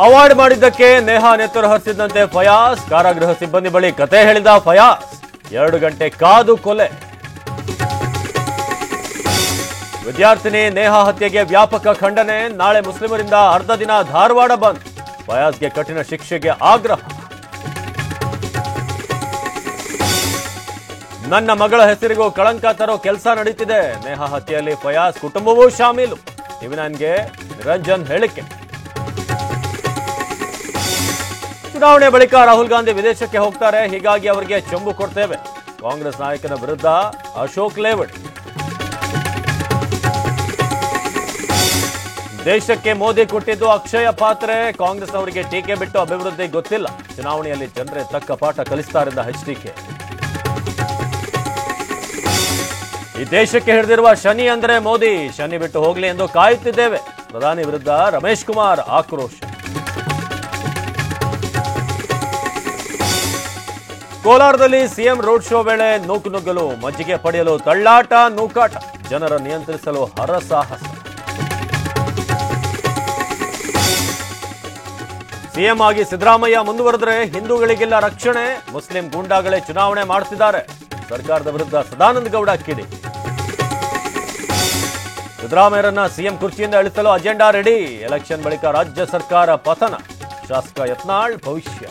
Award ಮಾಡಿದ್ದಕ್ಕೆ ನೇಹಾ ನೆತ್ತರು ಹರಿಸಿದಂತೆ ಫಯಾಜ್ ಕಾರಾಗೃಹ ಸಿಬ್ಬಂದಿ ಬಳಿ ಕತೆ ಹೇಳಿದ ಫಯಾಜ್ 2 ಗಂಟೆ ಕಾದು ಕೊಲೆ. ವಿದ್ಯಾರ್ಥಿನಿ ನೇಹಾ ಹತ್ಯೆಗೆ ವ್ಯಾಪಕ ಖಂಡನೆ. ನಾಳೆ ಮುಸ್ಲಿಮರಿಂದ ಅರ್ಧ ದಿನ ಧಾರವಾಡ ಬಂದ್. ಫಯಾಜ್ಗೆ ಕಠಿಣ ಶಿಕ್ಷೆಗೆ ಆಗ್ರಹ. ನನ್ನ ಮಗಳ ಹೆಸರಿಗೂ ಕಳಂಕ ತರೋ ಕೆಲಸ ನಡೀತಿದೆ. ನೇಹಾ ಹತ್ಯೆಯಲ್ಲಿ ಫಯಾಜ್ ಕುಟುಂಬವೂ ಶಾಮೀಲು. ಟಿವಿ9ಗೆ ನಿರಂಜನ್ ಹೇಳಿಕೆ. ಚುನಾವಣೆ ಬಳಿಕ ರಾಹುಲ್ ಗಾಂಧಿ ವಿದೇಶಕ್ಕೆ ಹೋಗ್ತಾರೆ, ಹೀಗಾಗಿ ಅವರಿಗೆ ಚೊಂಬು ಕೊಡ್ತೇವೆ. ಕಾಂಗ್ರೆಸ್ ನಾಯಕನ ವಿರುದ್ಧ ಅಶೋಕ್ ಲೇವಡಿ. ದೇಶಕ್ಕೆ ಮೋದಿ ಕೊಟ್ಟಿದ್ದು ಅಕ್ಷಯ ಪಾತ್ರೆ. ಕಾಂಗ್ರೆಸ್ ಅವರಿಗೆ ಟೀಕೆ ಬಿಟ್ಟು ಅಭಿವೃದ್ಧಿ ಗೊತ್ತಿಲ್ಲ. ಚುನಾವಣೆಯಲ್ಲಿ ಜನರೇ ತಕ್ಕ ಪಾಠ ಕಲಿಸ್ತಾರೆಂದ ಎಚ್ಡಿಕೆ. ಈ ದೇಶಕ್ಕೆ ಹಿಡಿದಿರುವ ಶನಿ ಅಂದರೆ ಮೋದಿ. ಶನಿ ಬಿಟ್ಟು ಹೋಗ್ಲಿ ಎಂದು ಕಾಯುತ್ತಿದ್ದೇವೆ. ಪ್ರಧಾನಿ ವಿರುದ್ಧ ರಮೇಶ್ ಕುಮಾರ್ ಆಕ್ರೋಶ. ಕೋಲಾರದಲ್ಲಿ ಸಿಎಂ ರೋಡ್ ಶೋ ವೇಳೆ ನೂಕುನುಗ್ಗಲು, ಮಜ್ಜಿಗೆ ಪಡೆಯಲು ತಳ್ಳಾಟ ನೂಕಾಟ. ಜನರ ನಿಯಂತ್ರಿಸಲು ಹರಸಾಹಸ. ಸಿಎಂ ಆಗಿ ಸಿದ್ದರಾಮಯ್ಯ ಮುಂದುವರೆದರೆ ಹಿಂದೂಗಳಿಗೆಲ್ಲ ರಕ್ಷಣೆ. ಮುಸ್ಲಿಂ ಗೂಂಡಾಗಳೇ ಚುನಾವಣೆ ಮಾಡುತ್ತಿದ್ದಾರೆ. ಸರ್ಕಾರದ ವಿರುದ್ಧ ಸದಾನಂದ ಗೌಡ ಕಿಡಿ. ಸಿದ್ದರಾಮಯ್ಯರನ್ನ ಸಿಎಂ ಕುರ್ಚಿಯಿಂದ ಇಳಿಸಲು ಅಜೆಂಡಾ ರೆಡಿ. ಎಲೆಕ್ಷನ್ ಬಳಿಕ ರಾಜ್ಯ ಸರ್ಕಾರ ಪತನ. ಶಾಸಕ ಯತ್ನಾಳ್ ಭವಿಷ್ಯ.